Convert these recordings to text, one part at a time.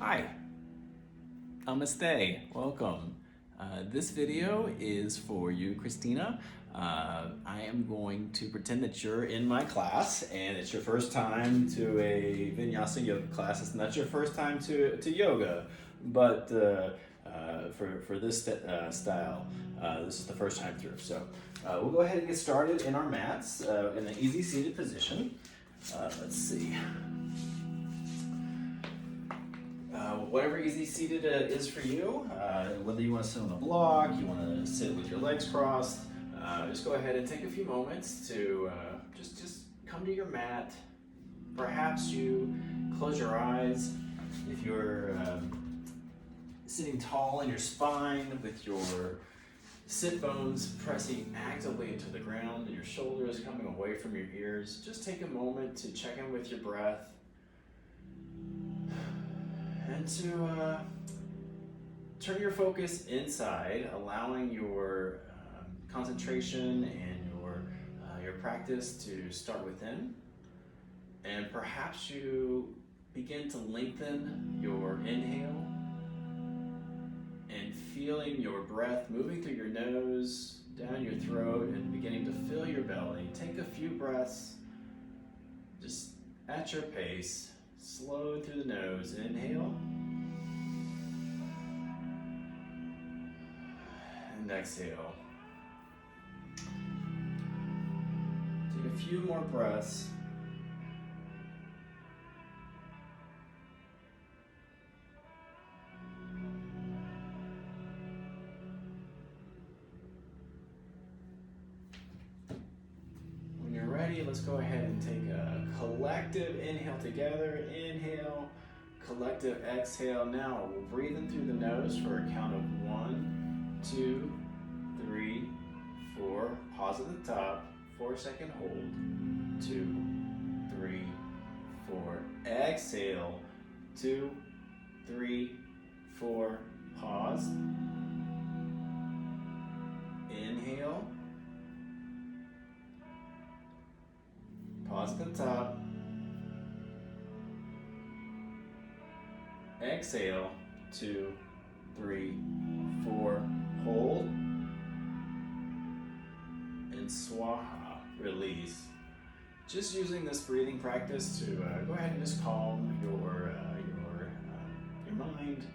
Hi, namaste, welcome. This video is for you, Christina. I am going to pretend that you're in my class and it's your first time to a Vinyasa yoga class. It's not your first time to yoga, but for this style, this is the first time through. So we'll go ahead and get started in our mats in an easy seated position. Let's see. Whatever easy seated is for you, whether you want to sit on a block, you want to sit with your legs crossed, just go ahead and take a few moments to just come to your mat. Perhaps you close your eyes if you're sitting tall in your spine with your sit bones pressing actively into the ground and your shoulders coming away from your ears. Just take a moment to check in with your breath and to turn your focus inside, allowing your concentration and your practice to start within. And perhaps you begin to lengthen your inhale and feeling your breath moving through your nose, down your throat, and beginning to fill your belly. Take a few breaths just at your pace. Slow through the nose, inhale, and exhale. Take a few more breaths. When you're ready, let's go ahead and take a collective inhale together. Inhale. Collective exhale. Now we'll breathe in through the nose for a count of 1, 2, 3, 4. Pause at the top. 4-second hold. 2, 3, 4. Exhale. 2, 3, 4. Pause. Inhale. Pause at the top. Exhale, 2, 3, 4, hold, and swaha, release. Just using this breathing practice to go ahead and just calm your mind,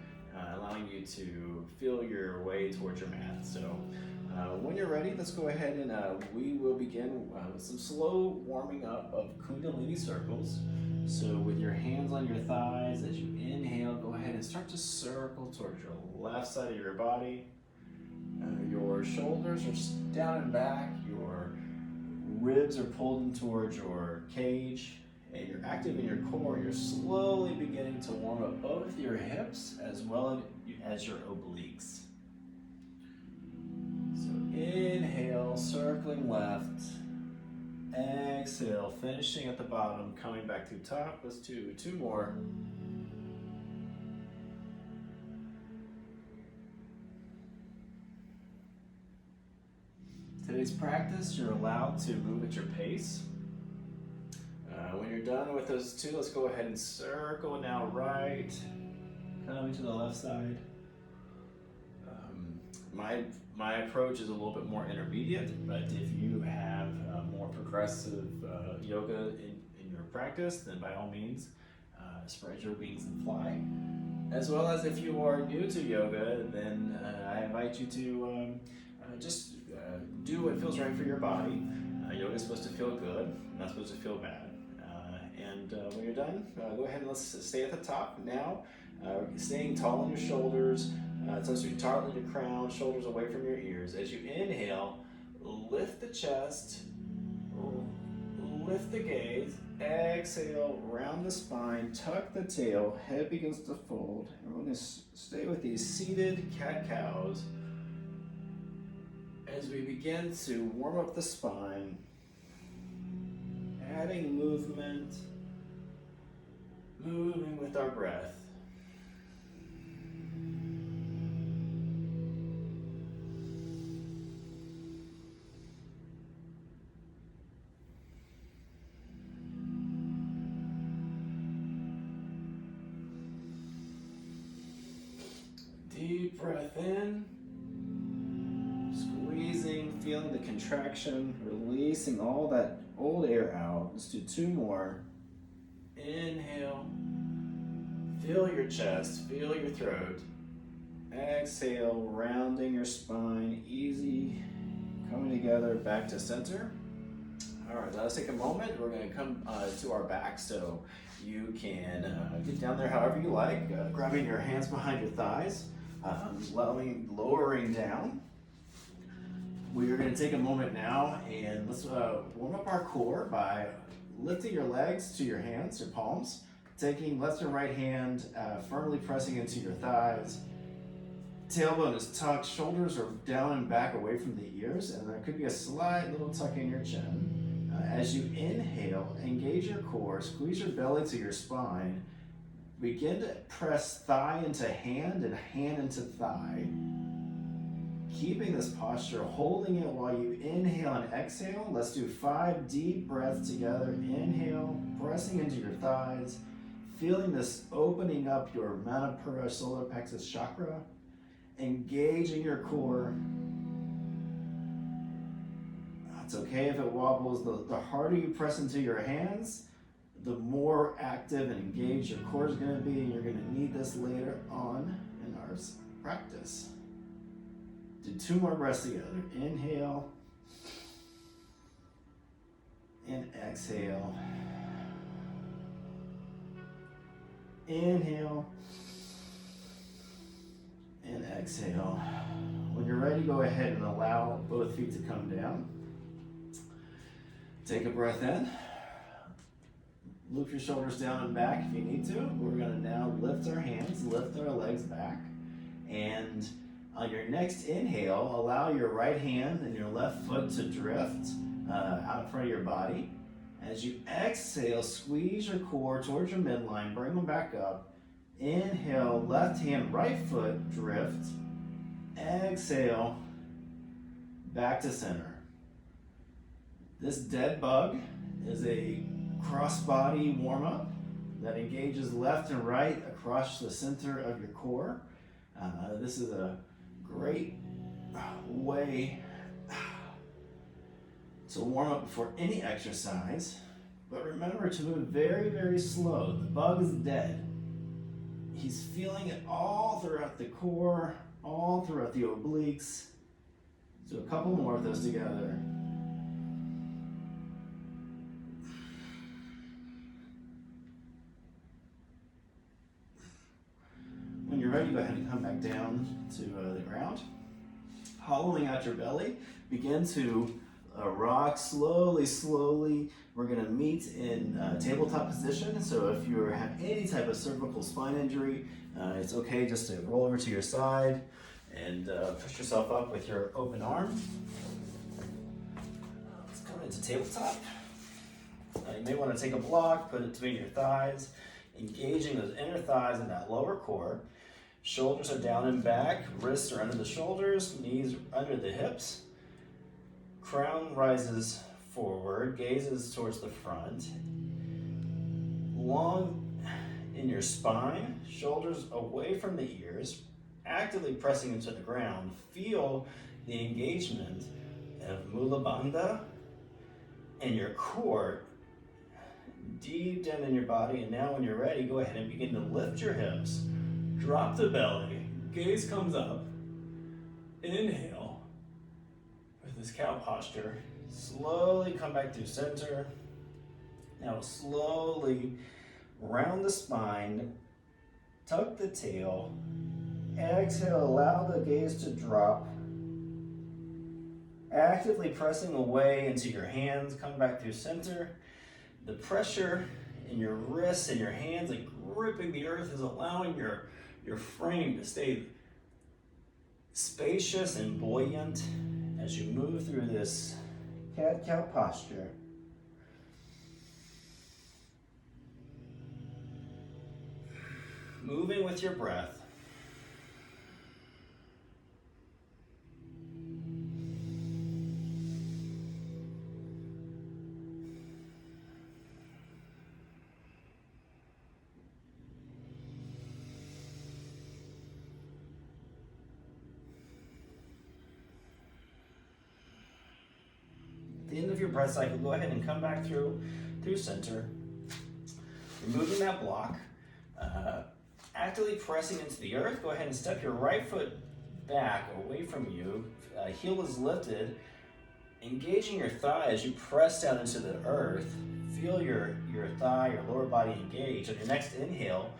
allowing you to feel your way towards your mat. So when you're ready, let's go ahead and we will begin with some slow warming up of Kundalini circles. So with your hands on your thighs, as you inhale, go ahead and start to circle towards your left side of your body. Your shoulders are down and back, your ribs are pulled in towards your cage, and you're active in your core. You're slowly beginning to warm up both your hips as well as your obliques. So inhale, circling left. Exhale, finishing at the bottom, coming back to top. Let's do 2 more. Today's practice, you're allowed to move at your pace. When you're done with those 2, let's go ahead and circle now right, coming to the left side. My approach is a little bit more intermediate, but if you have more progressive yoga in your practice, then by all means, spread your wings and fly. As well as if you are new to yoga, then I invite you to just do what feels right for your body. Yoga is supposed to feel good, not supposed to feel bad. When you're done, go ahead and let's stay at the top now. Staying tall on your shoulders, so you tall on your crown, shoulders away from your ears. As you inhale, lift the chest, lift the gaze. Exhale, round the spine, tuck the tail, head begins to fold. And we're going to stay with these seated cat-cows as we begin to warm up the spine, adding movement, moving with our breath. Deep breath in. Squeezing, feeling the contraction, releasing all that old air out. Let's do 2 more. Inhale. Feel your chest, feel your throat. Exhale, rounding your spine, easy, coming together, back to center. All right, let's take a moment. We're gonna come to our back, so you can get down there however you like, grabbing your hands behind your thighs, lowering down. We are gonna take a moment now and let's warm up our core by lifting your legs to your hands, your palms, taking left and right hand, firmly pressing into your thighs. Tailbone is tucked, shoulders are down and back away from the ears, and there could be a slight little tuck in your chin. As you inhale, engage your core, squeeze your belly to your spine. Begin to press thigh into hand and hand into thigh. Keeping this posture, holding it while you inhale and exhale. Let's do 5 deep breaths together. Inhale, pressing into your thighs, feeling this opening up your Manipura solar plexus chakra. Engaging your core. It's okay if it wobbles. The harder you press into your hands, the more active and engaged your core is going to be, and you're going to need this later on in our practice. Do 2 more breaths together. Inhale and exhale. Inhale and exhale. When you're ready, go ahead and allow both feet to come down. Take a breath in. Loop your shoulders down and back if you need to. We're going to now lift our hands, lift our legs back, and on your next inhale, allow your right hand and your left foot to drift out in front of your body. As you exhale, squeeze your core towards your midline, bring them back up. Inhale, left hand, right foot, drift. Exhale, back to center. This dead bug is a cross-body warm-up that engages left and right across the center of your core. This is a great way to warm up before any exercise, but remember to move very, very slow. The bug is dead. He's feeling it all throughout the core, all throughout the obliques. Do a couple more of those together. When you're ready, go ahead and come back down to the ground. Hollowing out your belly, begin to rock slowly, slowly. We're gonna meet in tabletop position. So if you have any type of cervical spine injury, it's okay just to roll over to your side and push yourself up with your open arm. Let's come into tabletop. You may wanna take a block, put it between your thighs, engaging those inner thighs and that lower core. Shoulders are down and back, wrists are under the shoulders, knees under the hips. Crown rises forward, gazes towards the front. Long in your spine, shoulders away from the ears, actively pressing into the ground. Feel the engagement of Mula Bandha and your core deep down in your body. And now when you're ready, go ahead and begin to lift your hips. Drop the belly, gaze comes up, inhale with this cow posture, slowly come back through center. Now slowly round the spine, tuck the tail, exhale, allow the gaze to drop, actively pressing away into your hands, come back through center. The pressure in your wrists and your hands, like gripping the earth, is allowing your frame to stay spacious and buoyant as you move through this cat-cow posture. Moving with your breath. the end of your breath cycle, go ahead and come back through center. Removing that block. Actively pressing into the earth, go ahead and step your right foot back away from you. Heel is lifted. Engaging your thigh as you press down into the earth. Feel your thigh, your lower body engage. On your next inhale,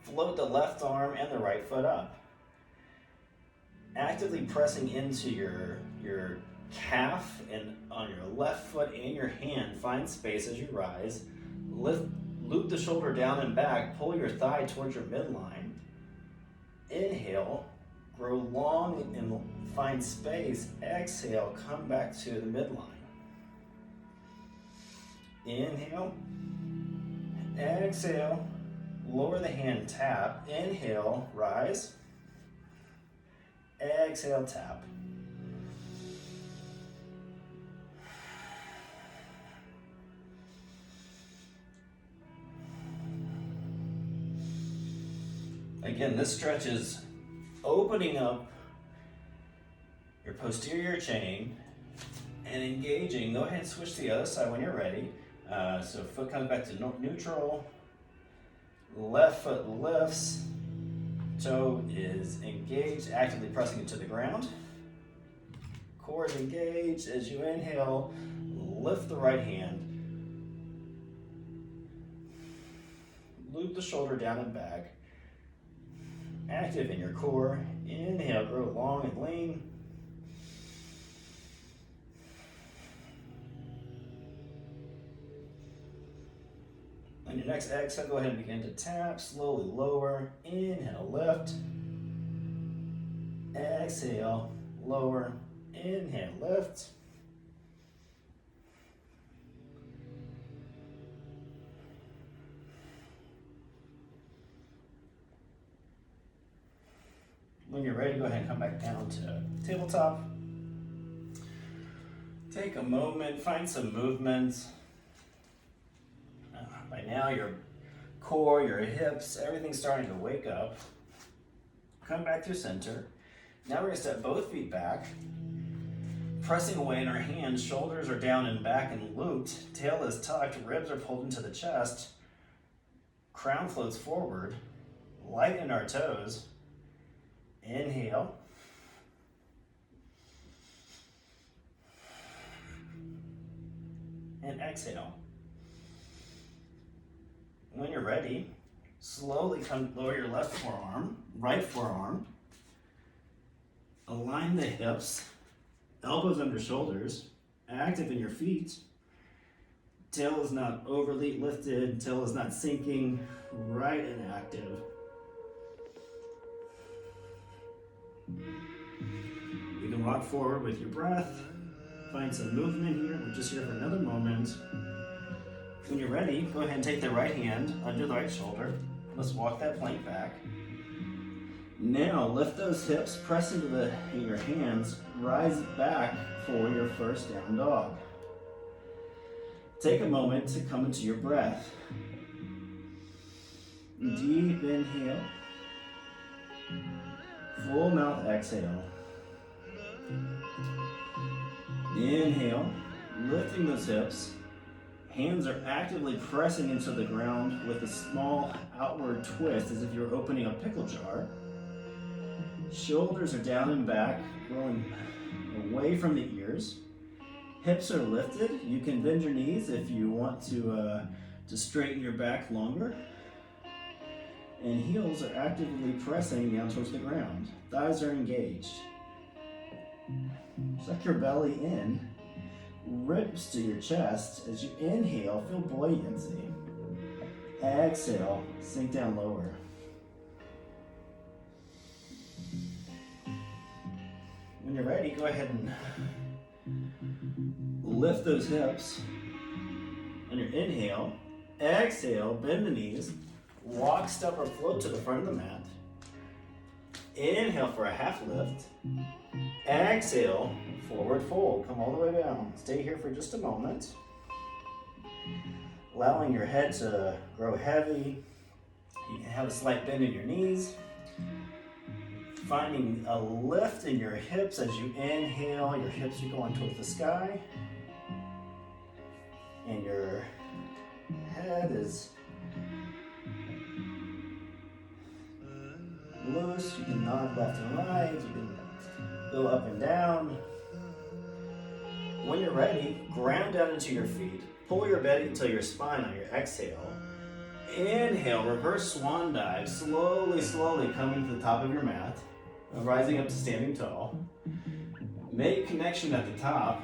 float the left arm and the right foot up. Actively pressing into your calf and on your left foot and your hand, find space as you rise. Loop the shoulder down and back, pull your thigh towards your midline. Inhale, grow long and find space. Exhale, come back to the midline. Inhale, exhale, lower the hand, tap. Inhale, rise. Exhale, tap. Again, this stretch is opening up your posterior chain and engaging. Go ahead and switch to the other side when you're ready. So foot comes back to neutral. Left foot lifts. Toe is engaged, actively pressing it to the ground. Core is engaged. As you inhale, lift the right hand. Loop the shoulder down and back. Active in your core. Inhale, grow long and lean. On your next exhale, go ahead and begin to tap. Slowly lower. Inhale, lift. Exhale, lower. Inhale, lift. When you're ready, go ahead and come back down to tabletop. Take a moment, find some movement. By now, your core, your hips, everything's starting to wake up. Come back through center. Now we're gonna step both feet back. Pressing away in our hands, shoulders are down and back and looped. Tail is tucked, ribs are pulled into the chest. Crown floats forward. Lighten our toes. Inhale. And exhale. When you're ready, slowly lower your left forearm, right forearm. Align the hips, elbows under shoulders, active in your feet. Tail is not overly lifted, tail is not sinking, right and active. You can walk forward with your breath, find some movement here. We're just here for another moment. When you're ready, go ahead and take the right hand under the right shoulder. Let's walk that plank back. Now lift those hips, press into your hands, rise back for your first down dog. Take a moment to come into your breath. Deep inhale. Full mouth exhale. Inhale, lifting those hips. Hands are actively pressing into the ground with a small outward twist as if you're opening a pickle jar. Shoulders are down and back, rolling away from the ears. Hips are lifted. You can bend your knees if you want to straighten your back longer. And heels are actively pressing down towards the ground. Thighs are engaged. Suck your belly in. Ribs to your chest. As you inhale, feel buoyancy. Exhale, sink down lower. When you're ready, go ahead and lift those hips. On your inhale, exhale, bend the knees. Walk, step, or float to the front of the mat. Inhale for a half lift. Exhale, forward fold. Come all the way down. Stay here for just a moment. Allowing your head to grow heavy. You can have a slight bend in your knees. Finding a lift in your hips as you inhale. Your hips are going towards the sky. and your head is loose. You can nod left and right. You can go up and down. When you're ready, ground down into your feet. Pull your belly to your spine on your exhale. Inhale, reverse swan dive. Slowly, slowly coming to the top of your mat. Rising up to standing tall. Make connection at the top.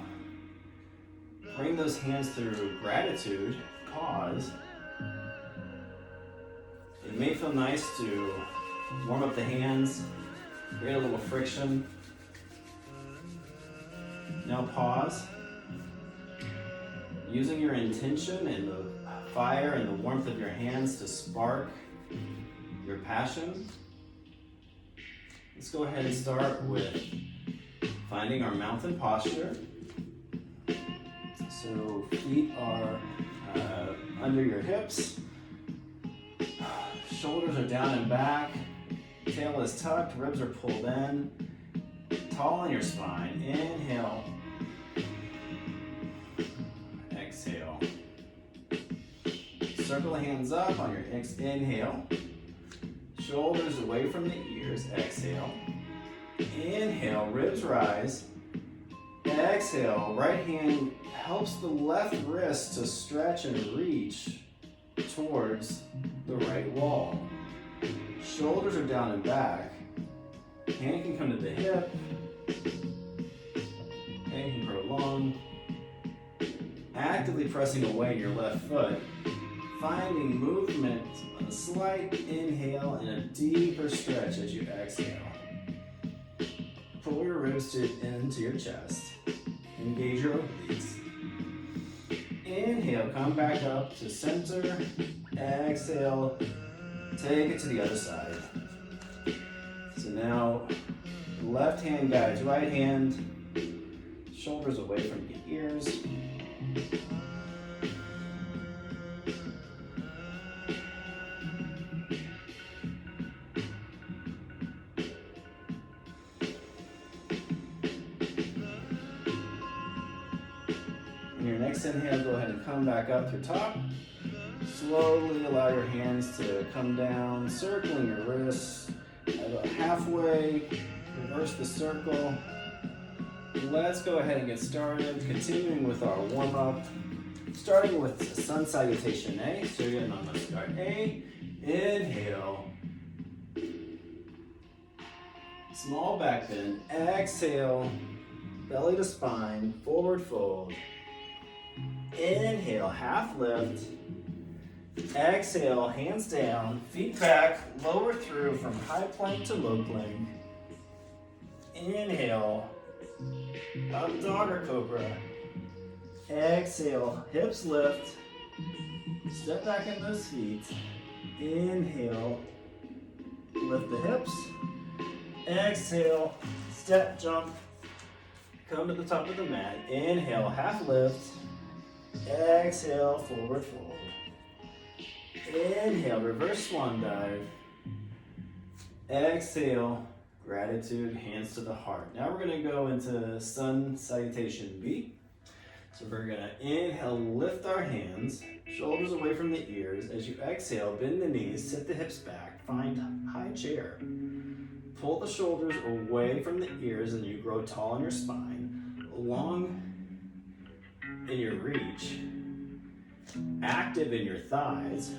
Bring those hands through gratitude. Pause. It may feel nice to warm up the hands, create a little friction. Now pause. Using your intention and the fire and the warmth of your hands to spark your passion. Let's go ahead and start with finding our mountain posture. So feet are under your hips. Shoulders are down and back. Tail is tucked, ribs are pulled in. Tall in your spine. Inhale. Exhale. Circle the hands up on your inhale. Shoulders away from the ears. Exhale. Inhale, ribs rise. Exhale, right hand helps the left wrist to stretch and reach towards the right wall. Shoulders are down and back. Hand can come to the hip. Hand can grow long. Actively pressing away your left foot. Finding movement, a slight inhale and a deeper stretch as you exhale. Pull your ribs into your chest. Engage your obliques. Inhale, come back up to center. Exhale, take it to the other side. So now, left hand guides right hand. Shoulders away from the ears. In your next inhale, go ahead and come back up through top. Slowly allow your hands to come down, circling your wrists. About halfway, reverse the circle. Let's go ahead and get started, continuing with our warm-up. Starting with Sun Salutation A, Surya Namaskar A. Inhale. Small back bend. Exhale. Belly to spine. Forward fold. Inhale. Half lift. Exhale. Hands down. Feet back. Lower through from high plank to low plank. Inhale. Up dog or cobra. Exhale. Hips lift. Step back in those feet. Inhale. Lift the hips. Exhale. Step jump. Come to the top of the mat. Inhale. Half lift. Exhale. Forward fold. Inhale. Reverse swan dive. Exhale. Gratitude, hands to the heart. Now we're going to go into Sun Salutation B. So we're going to inhale, lift our hands, shoulders away from the ears. As you exhale, bend the knees, sit the hips back, find high chair. Pull the shoulders away from the ears and you grow tall in your spine, long in your reach, active in your thighs,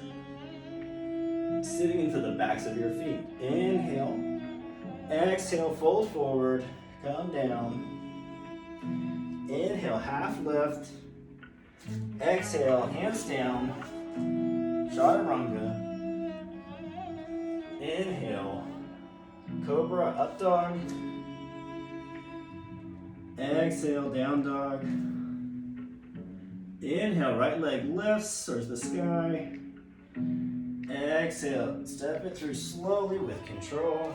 sitting into the backs of your feet. Inhale. Exhale, fold forward, come down. Inhale, half lift. Exhale, hands down. Chaturanga. Inhale, cobra, up dog. Exhale, down dog. Inhale, right leg lifts towards the sky. Exhale, step it through slowly with control.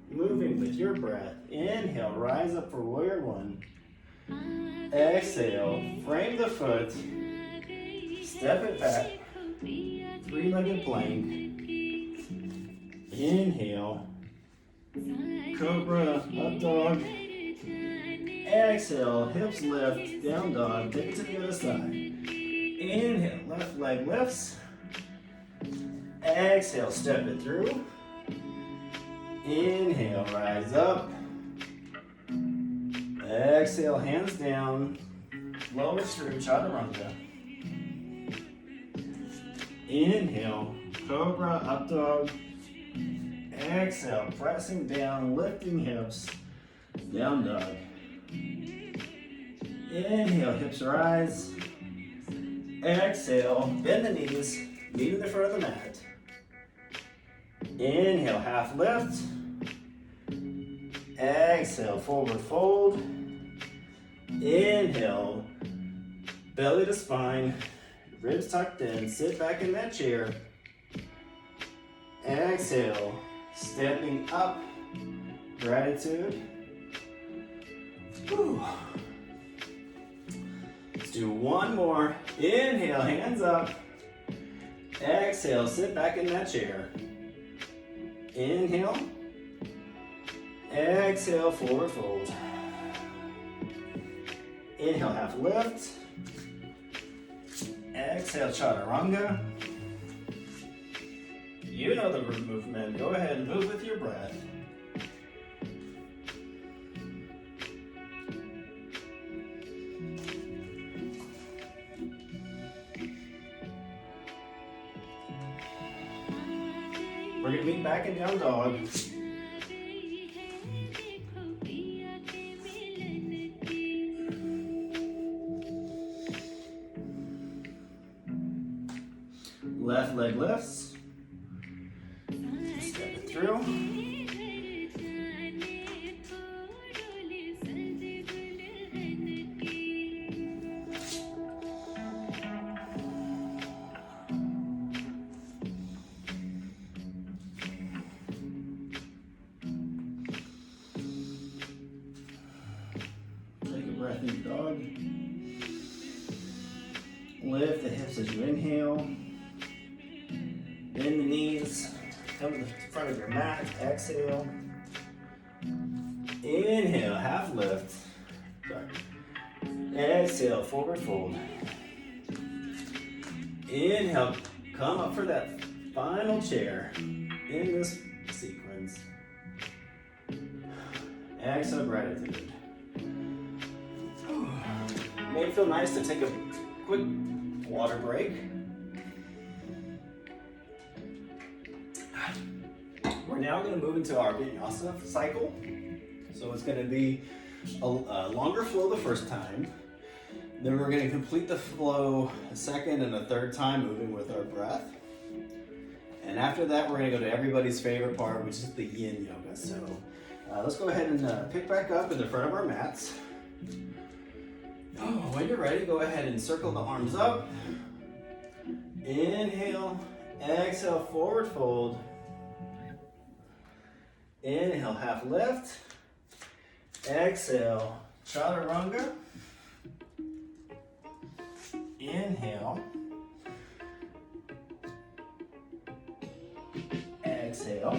Moving with your breath. Inhale, rise up for warrior one. Exhale, frame the foot. Step it back. Three-legged plank. Inhale. Cobra, up dog. Exhale, hips lift, down dog. Take it to the other side. Inhale, left leg lifts. Exhale, step it through. Inhale, rise up. Exhale, hands down. Lower through, chaturanga. Inhale, cobra, up dog. Exhale, pressing down, lifting hips. Down dog. Inhale, hips rise. Exhale, bend the knees, meet in the front of the mat. Inhale, half lift. Exhale, forward fold. Inhale, belly to spine, ribs tucked in, sit back in that chair. Exhale, stepping up, gratitude. Whew. Let's do one more. Inhale, hands up. Exhale, sit back in that chair. Inhale. Exhale, forward fold. Inhale, half lift. Exhale, chaturanga. You know the movement. Go ahead and move with your breath. We're going to meet back in down dog. Left leg lifts. Step it through. Take a breath in dog. Lift the hips as you inhale. Bend the knees, come to the front of your mat, exhale. Inhale, half lift. Sorry. Exhale, forward fold. Inhale, come up for that final chair in this sequence. Exhale, gratitude. May feel nice to take a quick water break. We're now going to move into our vinyasa cycle. So it's going to be a longer flow the first time. Then we're going to complete the flow a second and a third time, moving with our breath. And after that, we're going to go to everybody's favorite part, which is the yin yoga. So let's go ahead and pick back up in the front of our mats. When you're ready, go ahead and circle the arms up. Inhale, exhale, forward fold. Inhale, half lift. Exhale, chaturanga. Inhale. Exhale.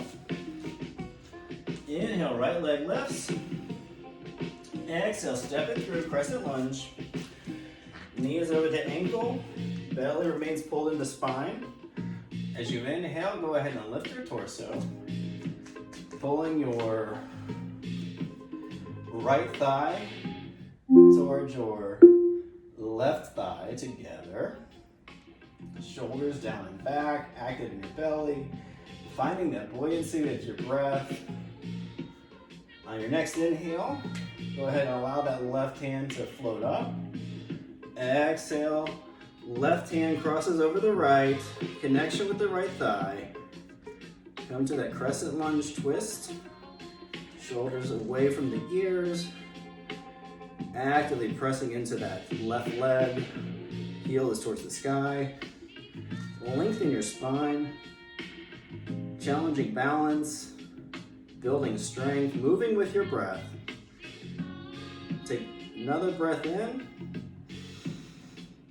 Inhale, right leg lifts. Exhale, step it through, crescent lunge. Knees over to ankle. Belly remains pulled into spine. As you inhale, go ahead and lift your torso. Pulling your right thigh towards your left thigh together. Shoulders down and back, active in your belly. Finding that buoyancy with your breath. On your next inhale, go ahead and allow that left hand to float up. Exhale, left hand crosses over the right, connection with the right thigh. Come to that crescent lunge twist. Shoulders away from the ears. Actively pressing into that left leg. Heel is towards the sky. Lengthen your spine. Challenging balance. Building strength. Moving with your breath. Take another breath in.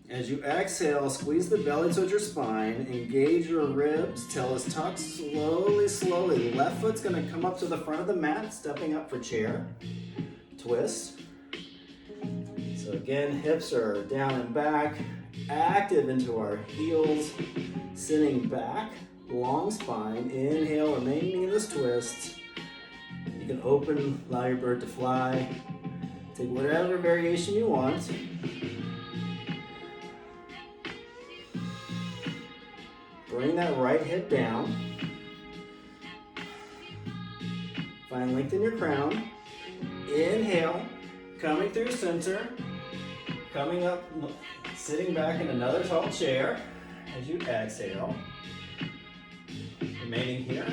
As you exhale, squeeze the belly towards your spine, engage your ribs, tail is tucked, slowly. Left foot's gonna come up to the front of the mat, stepping up for chair. Twist. So again, hips are down and back, active into our heels, sitting back, long spine. Inhale, remaining in this twist. You can open, allow your bird to fly. Take whatever variation you want. Bring that right hip down. Find length in your crown. Inhale, coming through center. Coming up, sitting back in another tall chair as you exhale. Remaining here.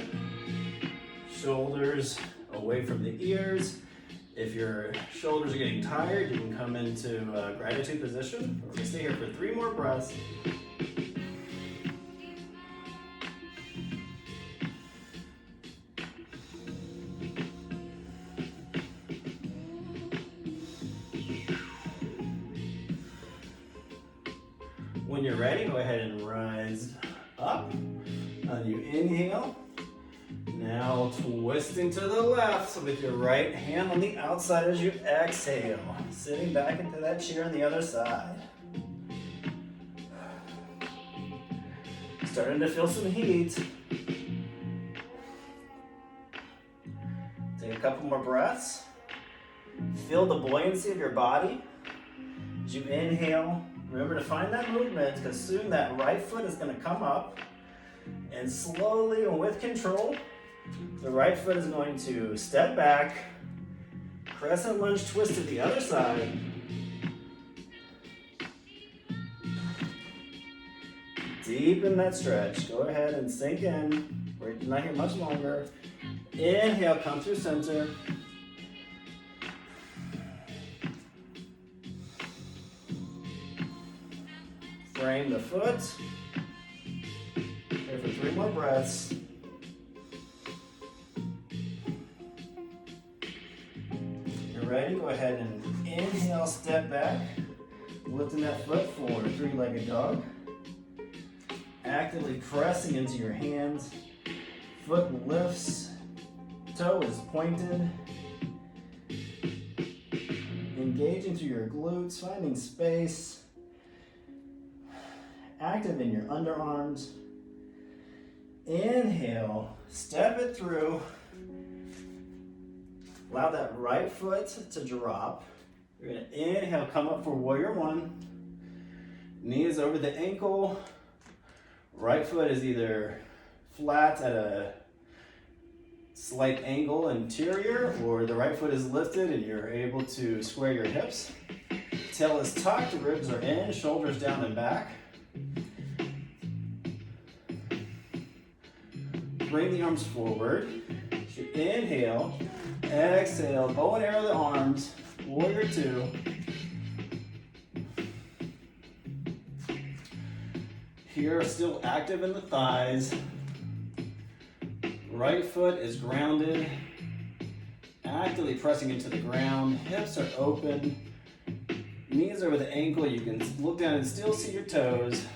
Shoulders away from the ears. If your shoulders are getting tired, you can come into gratitude position. We're going to stay here for 3 more breaths. When you're ready, go ahead and rise up. You inhale. Now twisting to the left with your right hand on the outside as you exhale. Sitting back into that chair on the other side. Starting to feel some heat. Take a couple more breaths. Feel the buoyancy of your body. As you inhale, remember to find that movement because soon that right foot is going to come up. And slowly and with control, the right foot is going to step back, crescent lunge twist to the other side. Deepen that stretch. Go ahead and sink in. We're not here much longer. Inhale, come through center. Frame the foot. Here for 3 more breaths. You're ready? Go ahead and inhale, step back. Lifting that foot forward, 3-legged dog. Actively pressing into your hands. Foot lifts, toe is pointed. Engaging through your glutes, finding space. Active in your underarms. Inhale, step it through. Allow that right foot to drop. You're gonna inhale, come up for warrior 1. Knees over the ankle. Right foot is either flat at a slight angle anterior, or the right foot is lifted and you're able to square your hips. Tail is tucked, ribs are in, shoulders down and back. Bring the arms forward. As you inhale, exhale, bow and arrow the arms, warrior 2. Here, still active in the thighs. Right foot is grounded, actively pressing into the ground. Hips are open. Knees over the ankle. You can look down and still see your toes.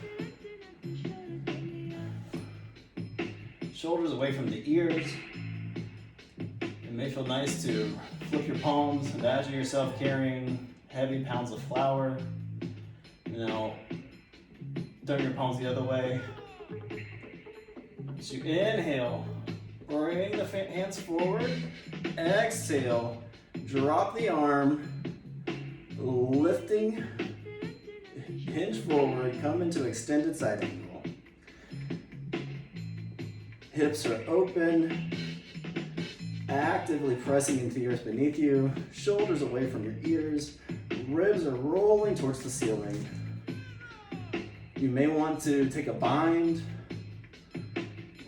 Shoulders away from the ears. It may feel nice to flip your palms. Imagine yourself carrying heavy pounds of flour. Now, turn your palms the other way. As you inhale, bring the hands forward. Exhale, drop the arm, lifting, hinge forward, come into extended side angle. Hips are open, actively pressing into the earth beneath you. Shoulders away from your ears. Ribs are rolling towards the ceiling. You may want to take a bind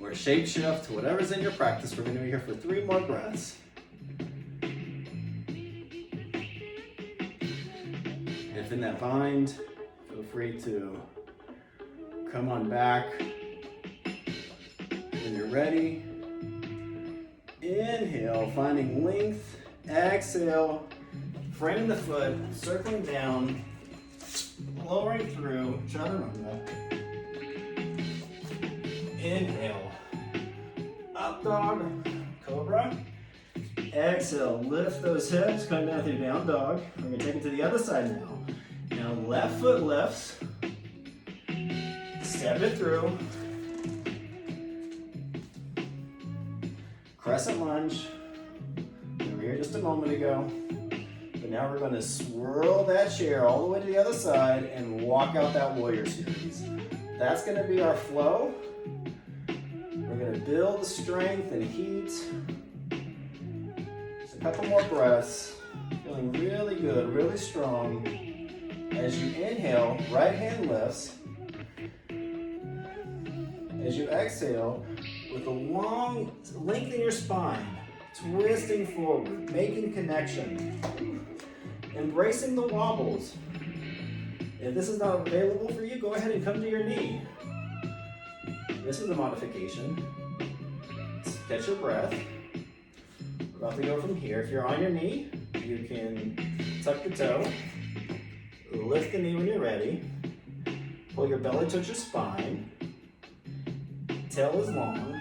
or a shape shift, whatever's in your practice. We're going to be here for 3 more breaths. If in that bind, feel free to come on back. When you're ready, inhale, finding length. Exhale, framing the foot, circling down, lowering through, chaturanga. Inhale, up dog, cobra. Exhale, lift those hips, come down through down dog. We're gonna take it to the other side now. Now left foot lifts, Step it through. Crescent lunge. We were here just a moment ago. But now we're going to swirl that chair all the way to the other side and walk out that warrior series. That's going to be our flow. We're going to build the strength and heat. Just a couple more breaths. Feeling really good, really strong. As you inhale, right hand lifts. As you exhale, with a long, lengthen your spine, twisting forward, making connection, embracing the wobbles. If this is not available for you, go ahead and come to your knee. This is a modification. Catch your breath. We're about to go from here. If you're on your knee, you can tuck the toe, lift the knee when you're ready, pull your belly towards your spine, tail is long.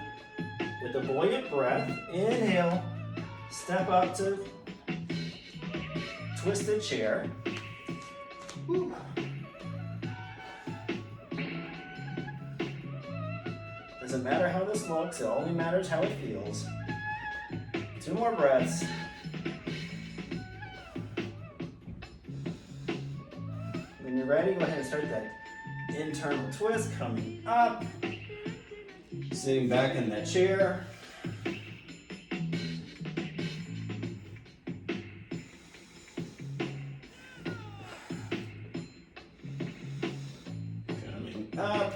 With a buoyant breath, inhale, step up to twisted chair. Whew. Doesn't matter how this looks, it only matters how it feels. 2 more breaths. When you're ready, go ahead and start that internal twist, coming up, sitting back in that chair. Coming up.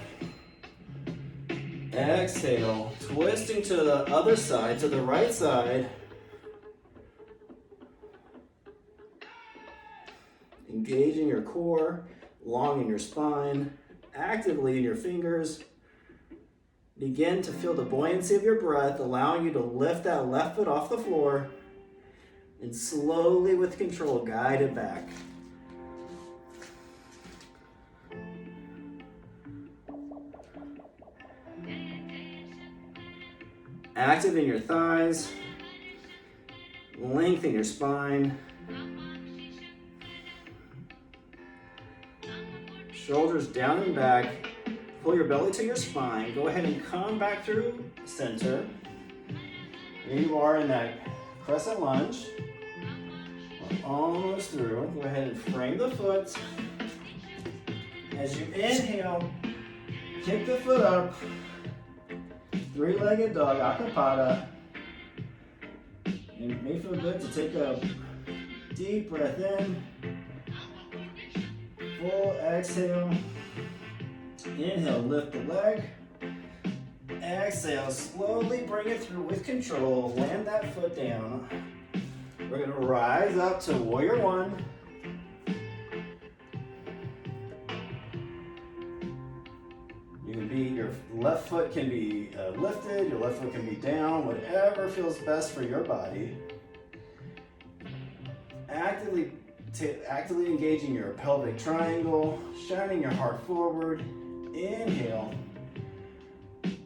Exhale, twisting to the other side, to the right side. Engaging your core, long in your spine, actively in your fingers. Begin to feel the buoyancy of your breath, allowing you to lift that left foot off the floor and slowly, with control, guide it back. Active in your thighs, lengthen your spine. Shoulders down and back. Pull your belly to your spine. Go ahead and come back through center. Here you are in that crescent lunge. We're almost through. Go ahead and frame the foot. As you inhale, kick the foot up. 3-legged dog, Akapata. It may feel good to take a deep breath in. Full exhale. Inhale, lift the leg. Exhale, slowly bring it through with control. Land that foot down. We're gonna rise up to warrior 1. Your left foot can be lifted, your left foot can be down, whatever feels best for your body. Actively engaging your pelvic triangle, shining your heart forward. Inhale.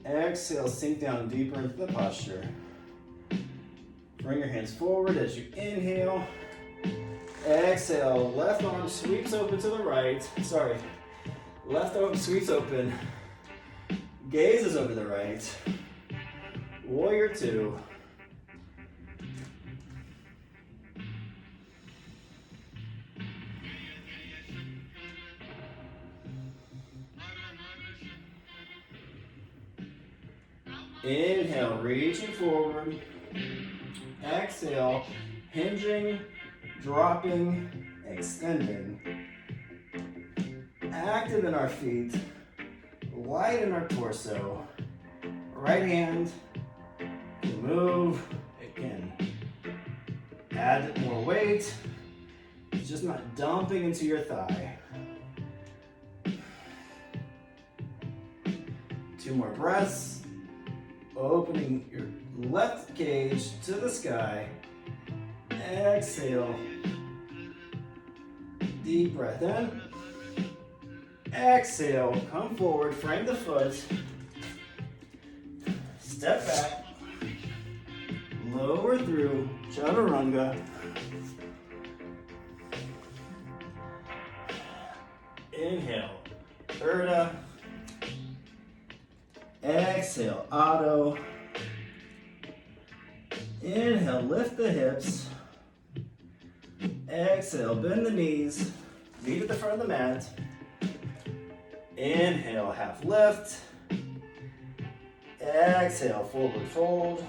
Exhale, sink down deeper into the posture. Bring your hands forward as you inhale. Exhale, left arm sweeps open to the right. Sorry, left arm sweeps open. Gaze is over the right. Warrior 2. Inhale, reaching forward. Exhale, hinging, dropping, extending. Active in our feet. Light in our torso. Right hand can move. It can add more weight. It's just not dumping into your thigh. 2 more breaths. Opening your left cage to the sky. Exhale. Deep breath in. Exhale, come forward, frame the foot. Step back. Lower through, chaturanga. Inhale, Urdhva. Exhale, auto. Inhale, lift the hips. Exhale, bend the knees. Feet at the front of the mat. Inhale, half lift. Exhale, forward fold.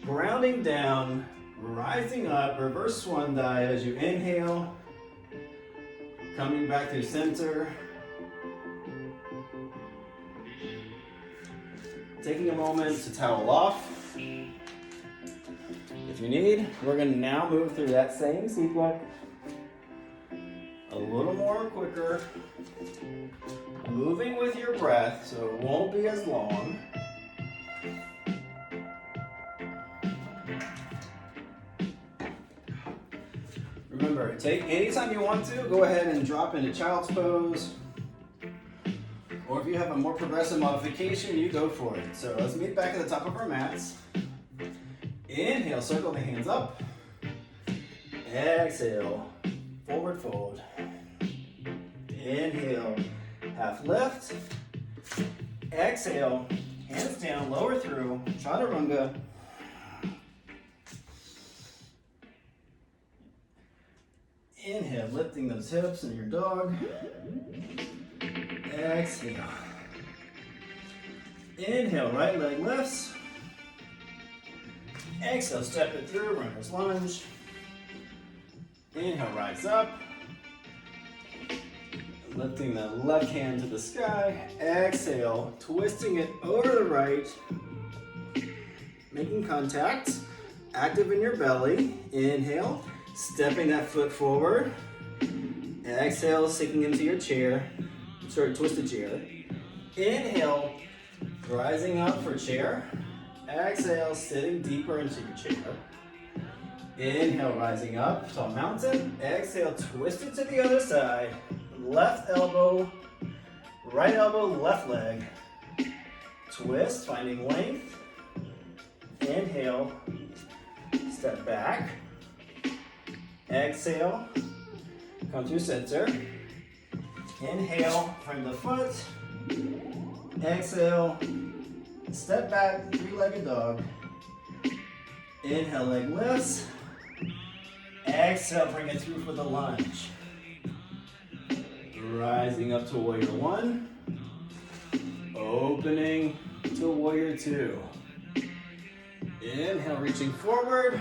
Grounding down, rising up, reverse swan dive as you inhale. Coming back to center. Taking a moment to towel off. If you need, we're going to now move through that same sequence a little more quicker. Moving with your breath so it won't be as long. Remember, take anytime you want to, go ahead and drop into child's pose. Or if you have a more progressive modification, you go for it. So let's meet back at the top of our mats. Inhale, circle the hands up. Exhale, forward fold. Inhale, half lift. Exhale, hands down, lower through, chaturanga. Inhale, lifting those hips in your dog. Exhale. Inhale, right leg lifts. Exhale, step it through, runner's lunge. Inhale, rise up. Lifting the left hand to the sky. Exhale, twisting it over the right. Making contact. Active in your belly. Inhale, stepping that foot forward. Exhale, sinking into your chair. Sorry, twisted chair. Inhale, rising up for chair. Exhale, sitting deeper into your chair. Inhale, rising up, tall mountain. Exhale, twist it to the other side. Left elbow, right elbow, left leg. Twist, finding length. Inhale, step back. Exhale, come to center. Inhale, frame the foot. Exhale, step back, three-legged dog. Inhale, leg lifts. Exhale, bring it through for the lunge. Rising up to warrior one. Opening to warrior two. Inhale, reaching forward.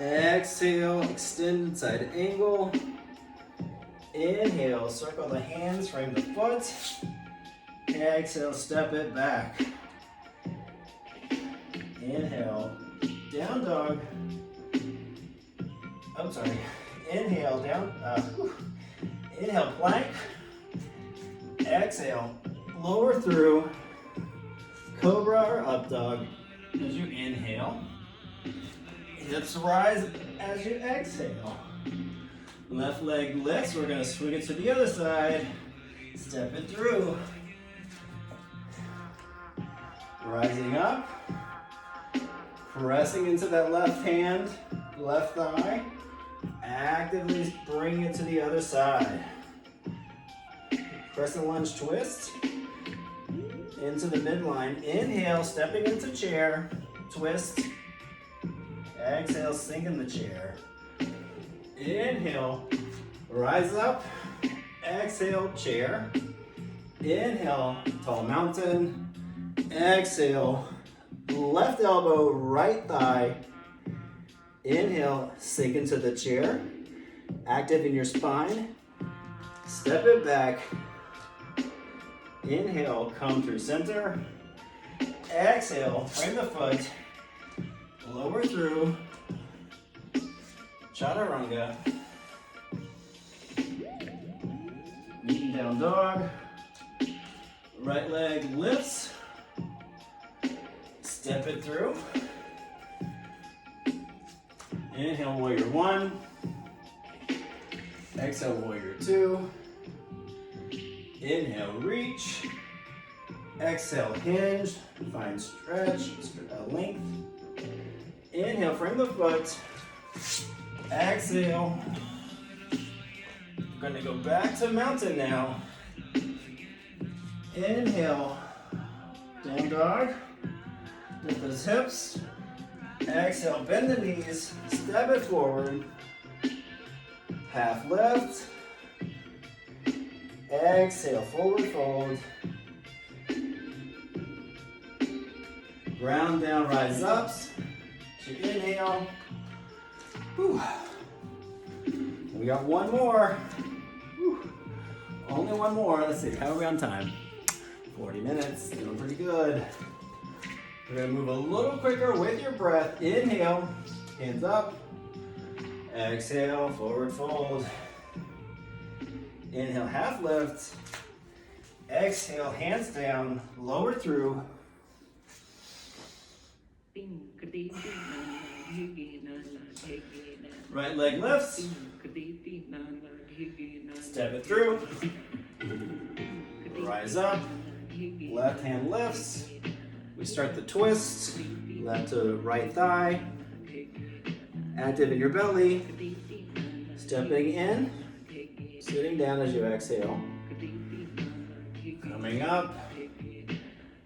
Exhale, extended side angle. Inhale, circle the hands, frame the foot. Exhale, step it back. Inhale, down dog. I'm sorry. Inhale, down. Inhale, plank. Exhale, lower through. Cobra or up dog as you inhale. Hips rise as you exhale. Left leg lifts. We're going to swing it to the other side. Step it through. Rising up. Pressing into that left hand, left thigh. Actively bring it to the other side. Crescent lunge twist. Into the midline. Inhale, stepping into chair. Twist. Exhale, sink in the chair. Inhale, rise up. Exhale, chair. Inhale, tall mountain. Exhale, left elbow, right thigh. Inhale, sink into the chair. Active in your spine. Step it back. Inhale, come through center. Exhale, frame the foot. Lower through. Chaturanga. Knee down dog. Right leg lifts. Step it through. Inhale, warrior one. Exhale, warrior two. Inhale, reach. Exhale, hinge. Find stretch, length. Inhale, frame the foot. Exhale. We're going to go back to mountain now. Inhale, down dog. Lift those hips. Exhale, bend the knees, step it forward. Half lift. Exhale, forward fold. Ground down, rise ups. So inhale. Whew. We got one more. Whew. Only one more. Let's see, how are we on time? 40 minutes, doing pretty good. We're gonna move a little quicker with your breath. Inhale, hands up. Exhale, forward fold. Inhale, half lift. Exhale, hands down, lower through. Right leg lifts. Step it through. Rise up. Left hand lifts. We start the twist. Left to right thigh. Active in your belly. Stepping in. Sitting down as you exhale. Coming up.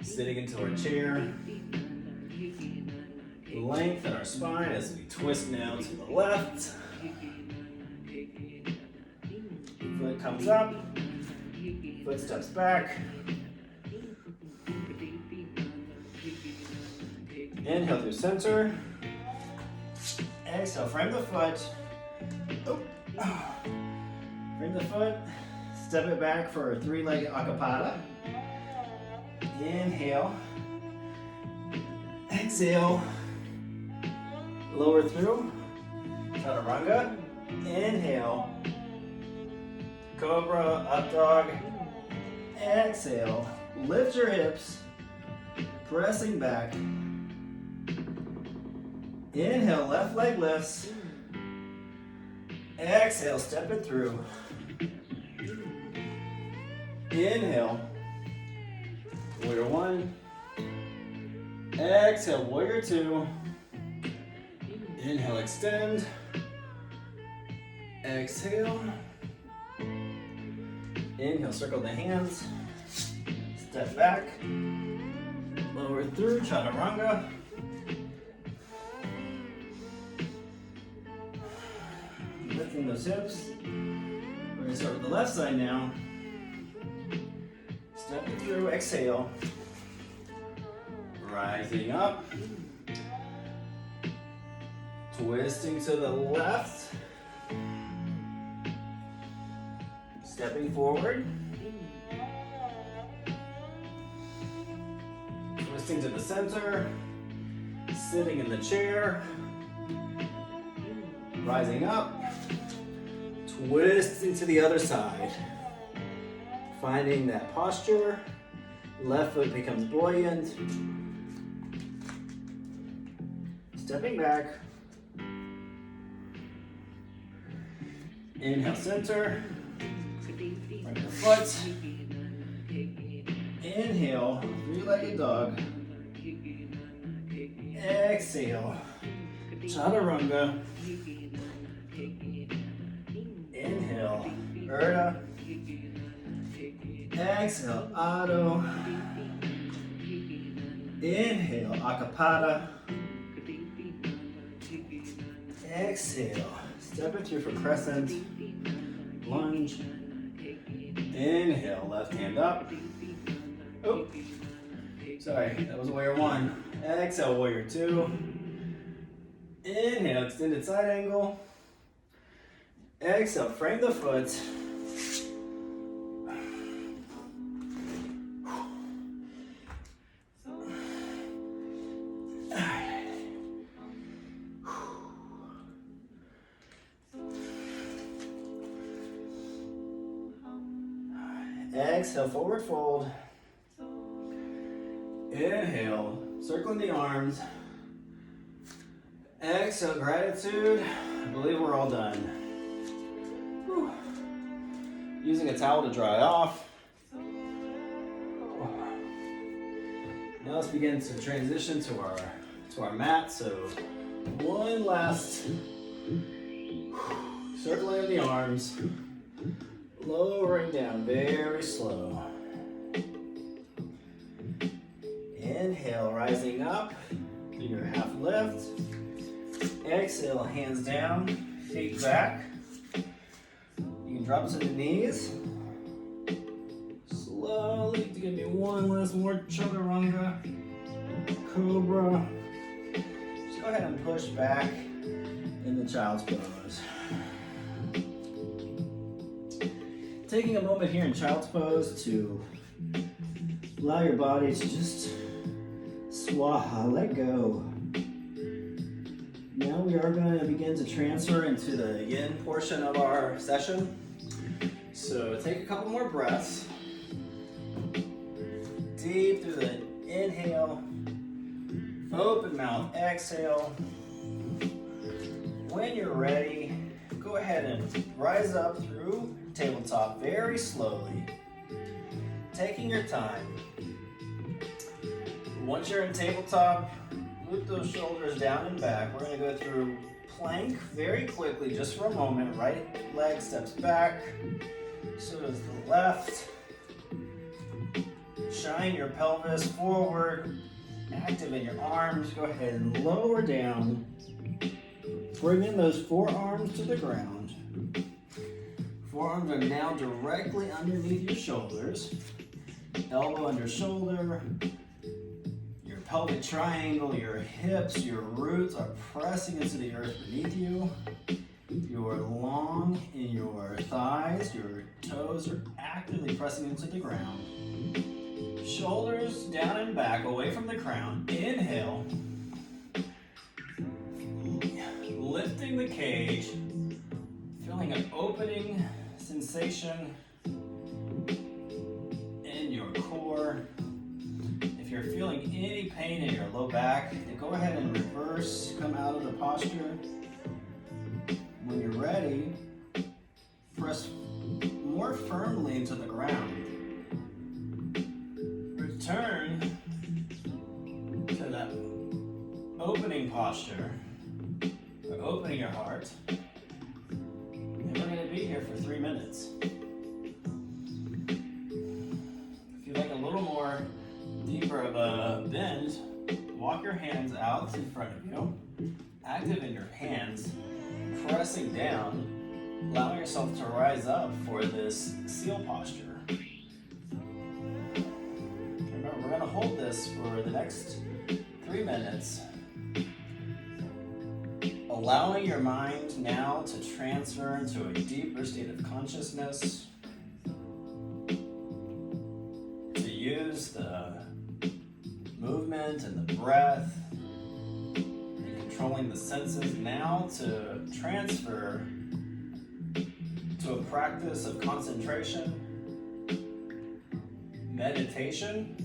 Sitting into our chair. Lengthen our spine as we twist now to the left. Foot comes up. Foot steps back. Inhale through center. Exhale, frame the foot. Oh. Frame the foot. Step it back for a three-legged acapella. Inhale. Exhale. Lower through. Chaturanga. Inhale. Cobra, up dog. Exhale. Lift your hips. Pressing back. Inhale, left leg lifts. Exhale, step it through. Inhale. Warrior one. Exhale, warrior two. Inhale, extend. Exhale. Inhale, circle the hands. Step back. Lower through, chaturanga. Lifting those hips. We're going to start with the left side now. Step it through, exhale. Rising up. Twisting to the left. Stepping forward. Twisting to the center. Sitting in the chair. Rising up. Twisting to the other side. Finding that posture. Left foot becomes buoyant. Stepping back. Inhale, center. Right foot. Inhale, three-legged dog. Exhale, chaturanga. Inhale, Urdhva. Exhale, Adho. Inhale, Akapada. Exhale, step it through for crescent. Lunge. Inhale, left hand up. Oh, sorry, that was warrior one. Exhale, warrior two. Inhale, extended side angle. Exhale, frame the foot. Exhale, forward fold. Inhale, circling the arms. Exhale, gratitude. I believe we're all done. Whew. Using a towel to dry off. Now let's begin to transition to our mat. So one last circling of the arms. Lowering down very slow. Inhale, rising up, do your half lift. Exhale, hands down, feet back. You can drop to the knees. Slowly, give me one last more chaturanga, cobra. Just go ahead and push back in the child's pose. Taking a moment here in child's pose to allow your body to just swaha, let go. Now we are going to begin to transfer into the yin portion of our session. So take a couple more breaths. Deep through the inhale, open mouth, exhale. When you're ready, go ahead and rise up through tabletop very slowly, taking your time. Once you're in tabletop, loop those shoulders down and back. We're going to go through plank very quickly, just for a moment. Right leg steps back, so does the left. Shine your pelvis forward, activate your arms. Go ahead and lower down. Bring in those forearms to the ground. Forearms are now directly underneath your shoulders. Elbow under shoulder. Your pelvic triangle, your hips, your roots are pressing into the earth beneath you. Your long in your thighs, your toes are actively pressing into the ground. Shoulders down and back, away from the crown. Inhale. Lifting the cage, feeling an opening sensation in your core. If you're feeling any pain in your low back, go ahead and reverse, come out of the posture. When you're ready, press more firmly into the ground. Return to that opening posture, or opening your heart. And we're going to be here for 3 minutes. If you like a little more deeper of a bend, walk your hands out in front of you. Active in your hands, pressing down, allowing yourself to rise up for this seal posture. Remember, we're going to hold this for the next 3 minutes, allowing your mind now to transfer into a deeper state of consciousness, to use the movement and the breath, and controlling the senses now to transfer to a practice of concentration, meditation,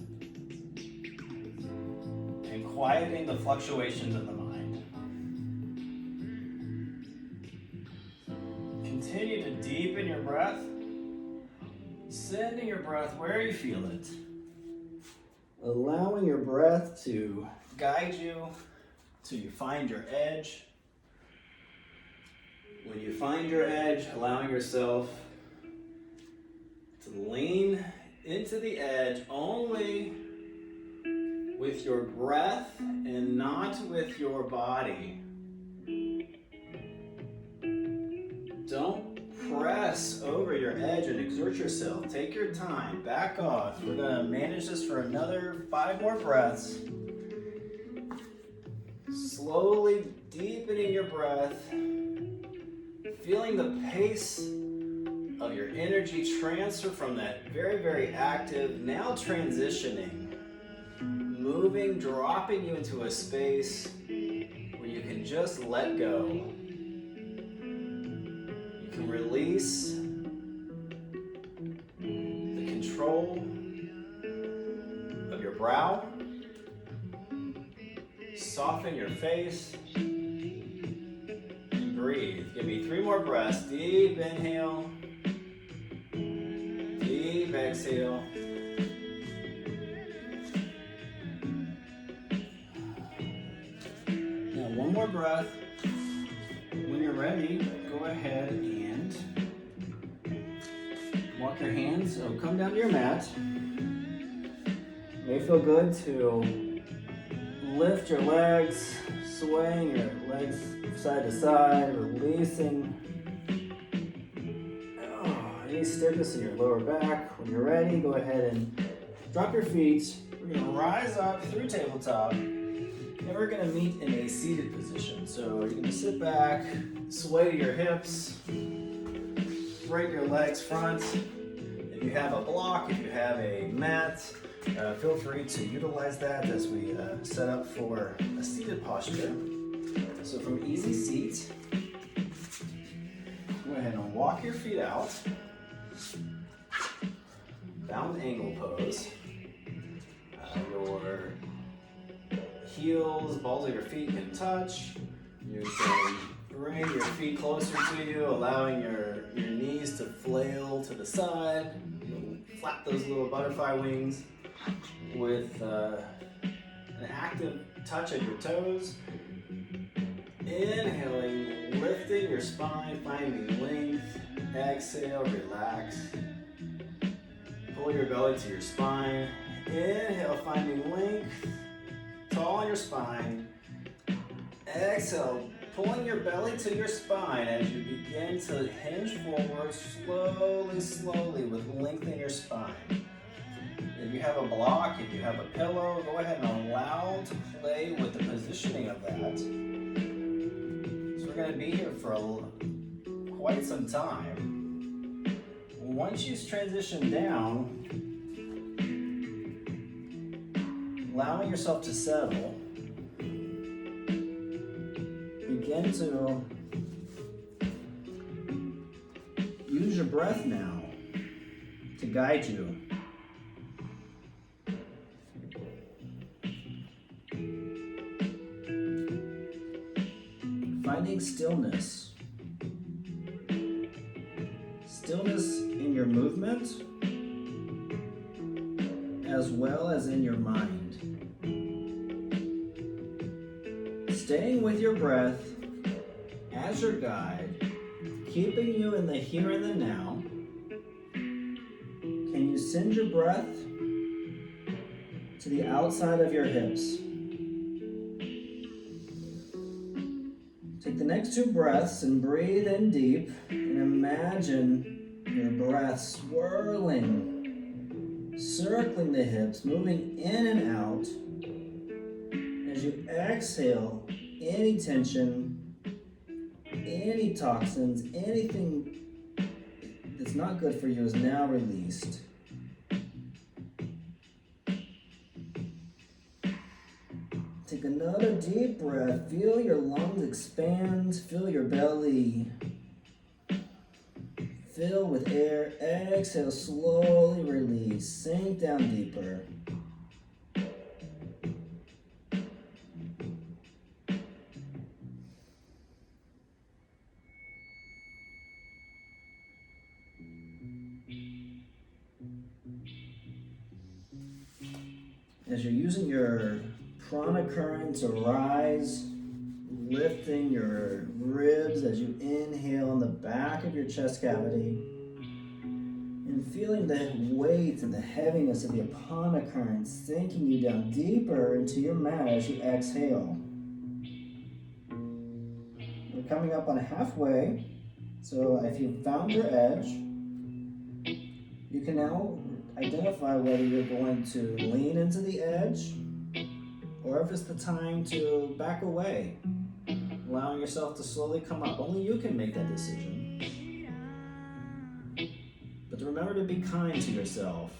and quieting the fluctuations in the mind. Continue to deepen your breath, sending your breath where you feel it, allowing your breath to guide you till you find your edge. When you find your edge, allowing yourself to lean into the edge only with your breath and not with your body. Don't press over your edge and exert yourself. Take your time, back off. We're gonna manage this for another 5 more breaths. Slowly deepening your breath, feeling the pace of your energy transfer from that very, very active, now transitioning, moving, dropping you into a space where you can just let go. You can release the control of your brow, soften your face, and breathe. Give me 3 more breaths. Deep inhale, deep exhale. Now 1 more breath. When you're ready, go ahead and walk your hands, come down to your mat. It may feel good to lift your legs, swaying your legs side to side, releasing any stiffness in your lower back. When you're ready, go ahead and drop your feet. We're going to rise up through tabletop, and we're going to meet in a seated position. So you're going to sit back, sway to your hips, straighten your legs front. If you have a block, if you have a mat, feel free to utilize that as we set up for a seated posture. So from easy seat, go ahead and walk your feet out. Bound angle pose. Your heels, balls of your feet can touch. You can bring your feet closer to you, allowing your knees to flail to the side. You'll flap those little butterfly wings with an active touch of your toes. Inhaling, lifting your spine, finding length. Exhale, relax. Pull your belly to your spine. Inhale, finding length. Tall on your spine. Exhale, pulling your belly to your spine as you begin to hinge forward slowly with length in your spine. If you have a block, if you have a pillow, go ahead and allow to play with the positioning of that. So we're going to be here for quite some time. Once you transition down, allowing yourself to settle, begin to use your breath now to guide you. Finding stillness. Stillness in your movement as well as in your mind. Staying with your breath as your guide, keeping you in the here and the now. Can you send your breath to the outside of your hips? Take the next 2 breaths and breathe in deep and imagine your breath swirling, circling the hips, moving in and out. As you exhale, any tension, any toxins, anything that's not good for you is now released. Take another deep breath. Feel your lungs expand. Feel your belly fill with air. Exhale, slowly release. Sink down deeper. As you're using your prana current to rise, lifting your ribs as you inhale in the back of your chest cavity, and feeling the weight and the heaviness of the apana current sinking you down deeper into your mat as you exhale. We're coming up on halfway, so if you've found your edge, you can now identify whether you're going to lean into the edge or if it's the time to back away, allowing yourself to slowly come up. Only you can make that decision. But remember to be kind to yourself.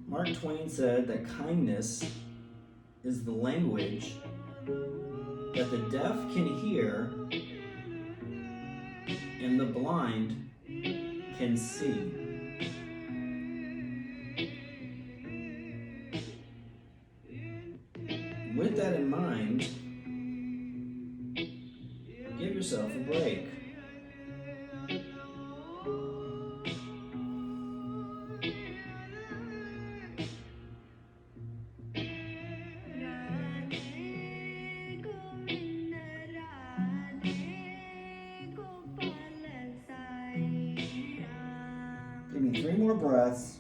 Mark Twain said that kindness is the language that the deaf can hear and the blind can see. With that in mind, give yourself a break. Give me 3 more breaths.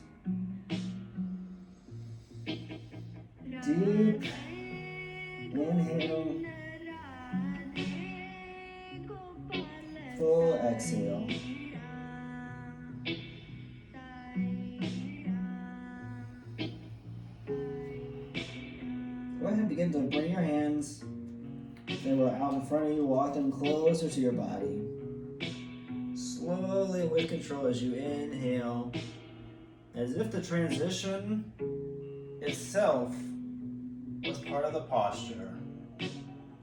Deep inhale. Full exhale. Go ahead and begin to bring your hands, if they were out in front of you, walk them closer to your body. Slowly with control as you inhale, as if the transition itself was part of the posture.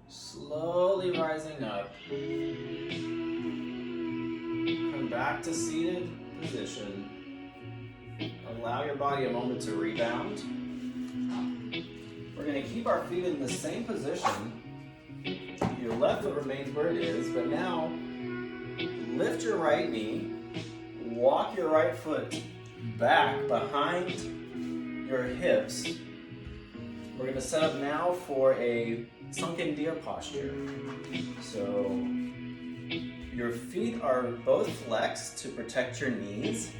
Slowly rising up. Come back to seated position. Allow your body a moment to rebound. We're going to keep our feet in the same position. Your left foot remains where it is, but now lift your right knee, walk your right foot back behind your hips. We're going to set up now for a sunken deer posture. So your feet are both flexed to protect your knees.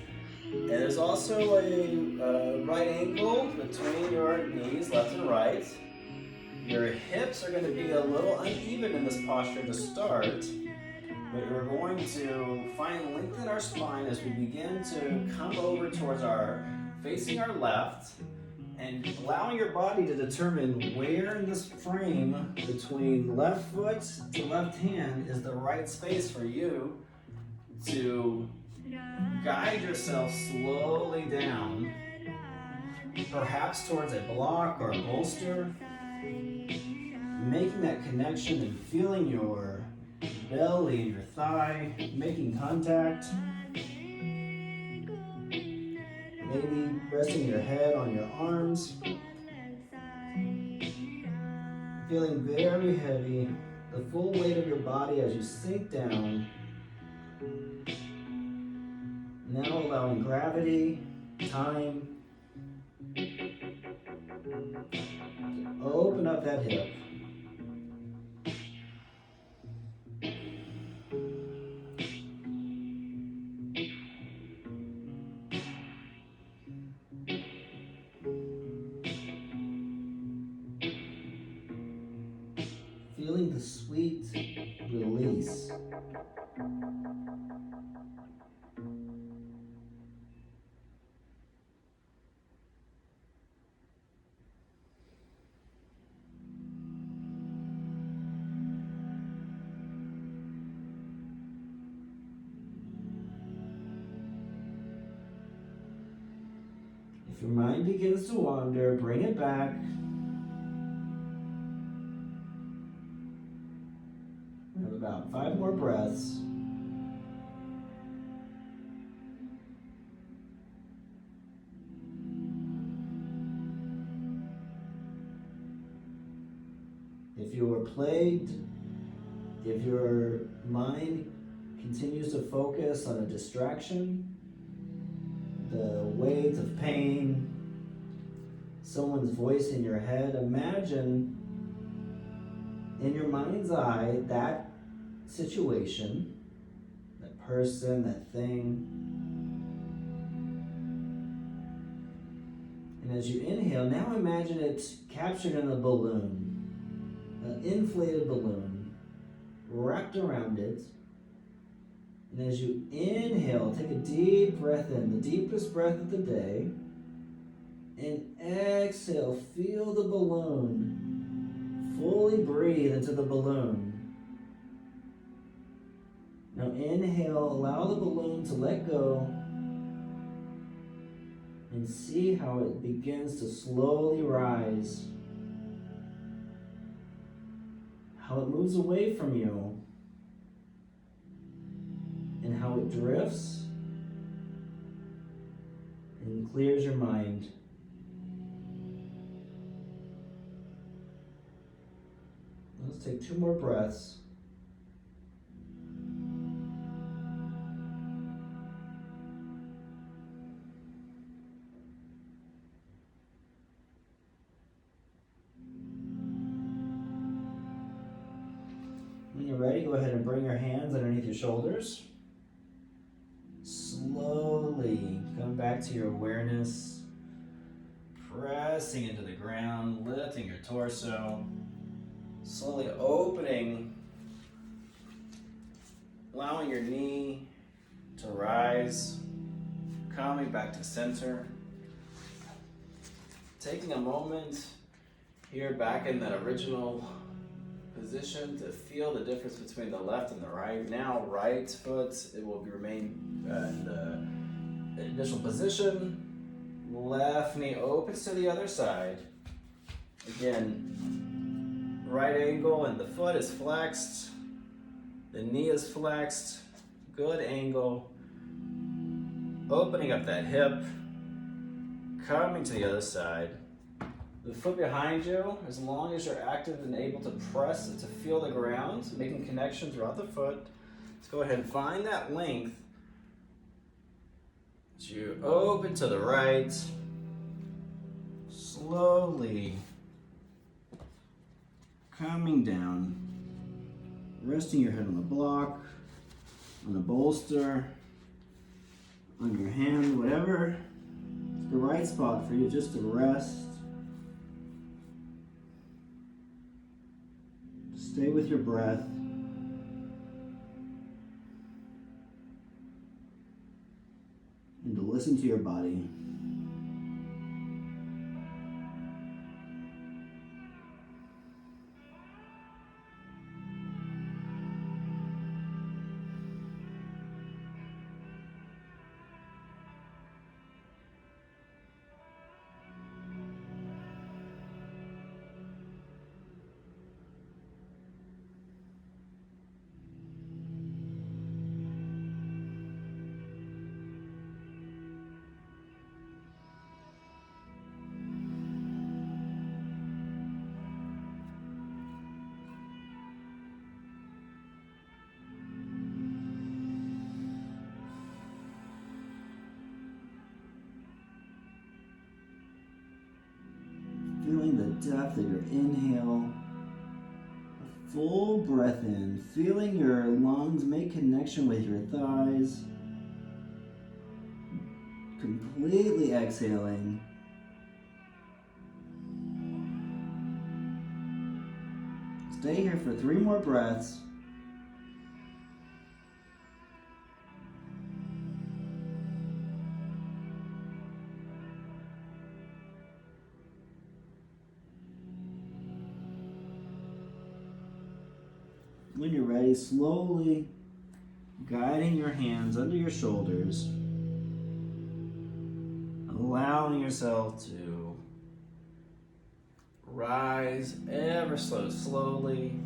And there's also a right angle between your knees, left and right. Your hips are going to be a little uneven in this posture to start, but we're going to lengthen our spine as we begin to come over towards facing our left, and allowing your body to determine where in this frame between left foot to left hand is the right space for you to guide yourself slowly down, perhaps towards a block or a bolster, making that connection and feeling your belly and your thigh making contact. Maybe resting your head on your arms, feeling very heavy, the full weight of your body as you sink down. Now allowing gravity, time, to open up that hip. Feeling the sweet release. If your mind begins to wander, bring it back. We have about 5 more breaths. If you are plagued, if your mind continues to focus on a distraction, the weight of pain, someone's voice in your head, imagine in your mind's eye that situation, that person, that thing. And as you inhale, now imagine it captured in a balloon, an inflated balloon, wrapped around it. And as you inhale, take a deep breath in, the deepest breath of the day. And exhale, feel the balloon. Fully breathe into the balloon. Now inhale, allow the balloon to let go. And see how it begins to slowly rise. How it moves away from you. And how it drifts and clears your mind. Let's take 2 more breaths. When you're ready, go ahead and bring your hands underneath your shoulders. Slowly come back to your awareness. Press pressing into the ground, lifting your torso, slowly opening, allowing your knee to rise, coming back to center. Taking a moment here back in that original position to feel the difference between the left and the right. Now right foot, it will remain in the initial position. Left knee opens to the other side. Again, right angle and the foot is flexed. The knee is flexed. Good angle. Opening up that hip. Coming to the other side. The foot behind you, as long as you're active and able to press to feel the ground, making connection throughout the foot. Let's go ahead and find that length. As you open to the right, slowly coming down, resting your head on the block, on the bolster, on your hand, whatever is the right spot for you just to rest. Stay with your breath. And to listen to your body. Feeling the depth of your inhale, a full breath in, feeling your lungs make connection with your thighs, completely exhaling. Stay here for 3 more breaths. When you're ready, slowly guiding your hands under your shoulders, allowing yourself to rise ever so slowly,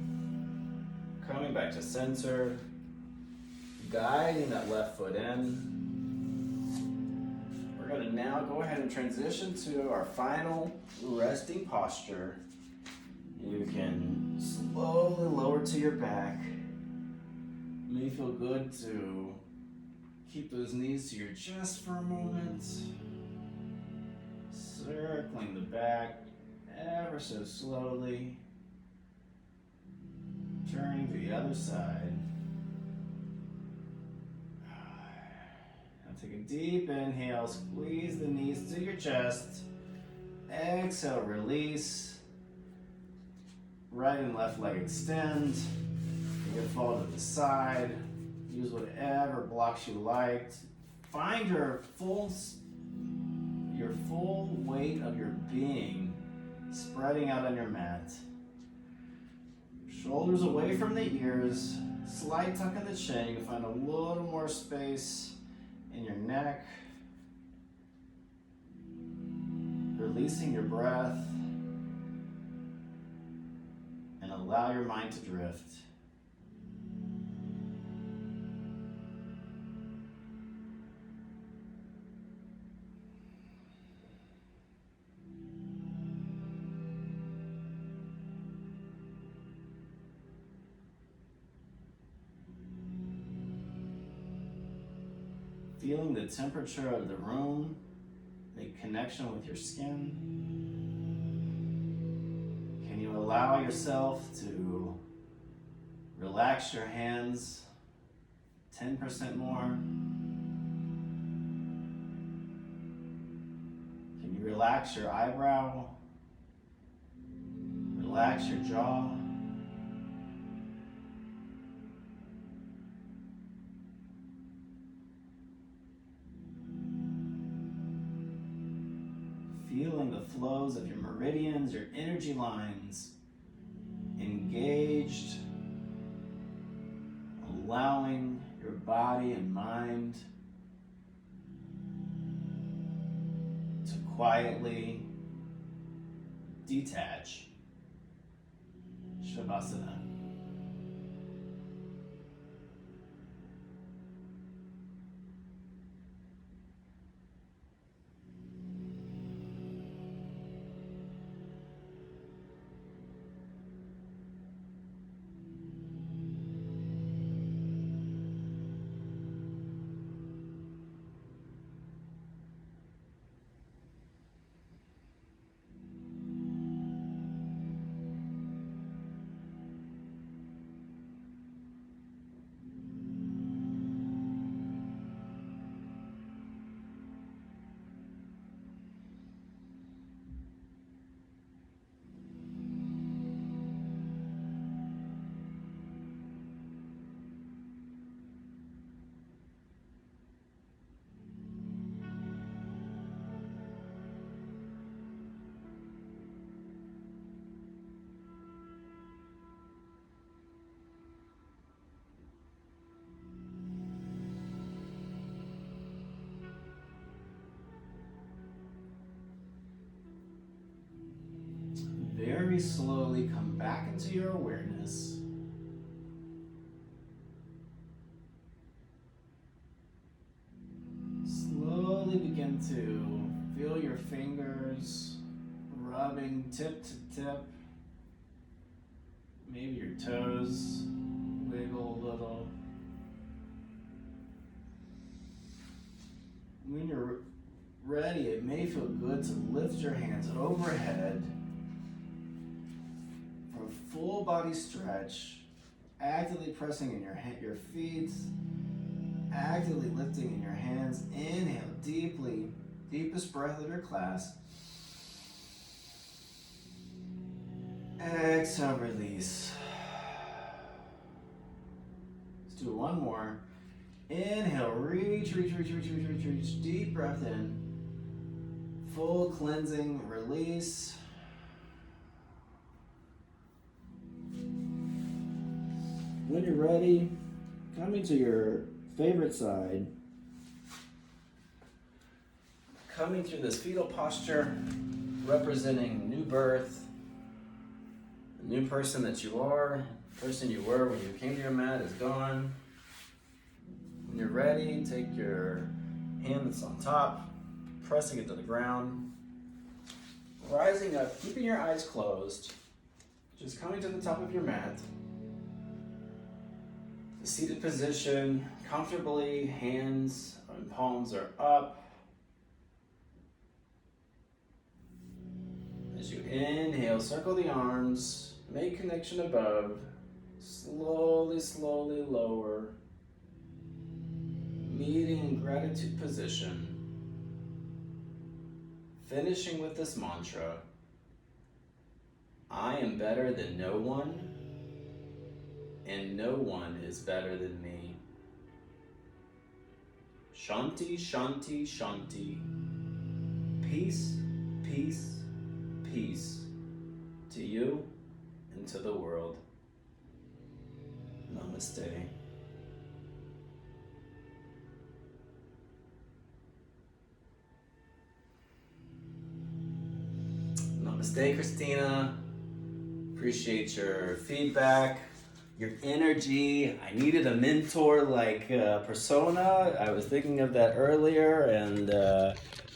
coming back to center, guiding that left foot in. We're going to now go ahead and transition to our final resting posture. You can slowly lower to your back. It may feel good to keep those knees to your chest for a moment. Circling the back ever so slowly. Turning to the other side. Now take a deep inhale, squeeze the knees to your chest. Exhale, release. Right and left leg extend. You can fall to the side. Use whatever blocks you like. Find your full weight of your being spreading out on your mat. Shoulders away from the ears. Slight tuck in the chin. You can find a little more space in your neck. Releasing your breath. And allow your mind to drift. Feeling the temperature of the room, make connection with your skin. Can you allow yourself to relax your hands 10% more? Can you relax your eyebrow, relax your jaw. Feeling the flows of your meridians, your energy lines engaged, allowing your body and mind to quietly detach. Shavasana. Very slowly come back into your awareness. Slowly begin to feel your fingers rubbing tip to tip. Maybe your toes wiggle a little. When you're ready, it may feel good to lift your hands overhead for a full body stretch, actively pressing in your feet, actively lifting in your hands. Inhale deeply, deepest breath of your class. Exhale, release. Let's do one more. Inhale, reach. Deep breath in. Full cleansing, release. When you're ready, coming to your favorite side. Coming through this fetal posture, representing new birth, the new person that you are, the person you were when you came to your mat is gone. When you're ready, take your hand that's on top, pressing it to the ground, rising up, keeping your eyes closed, just coming to the top of your mat. The seated position, comfortably, hands and palms are up. As you inhale, circle the arms, make connection above, slowly lower, meeting in gratitude position. Finishing with this mantra, I am better than no one, and no one is better than me. Shanti, Shanti, Shanti. Peace, peace, peace to you and to the world. Namaste. Namaste, Christina. Appreciate your feedback, your energy. I needed a mentor like Persona. I was thinking of that earlier, and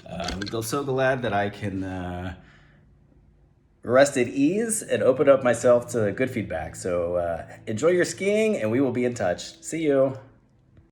I'm so glad that I can rest at ease and open up myself to good feedback. So enjoy your skiing, and we will be in touch. See you.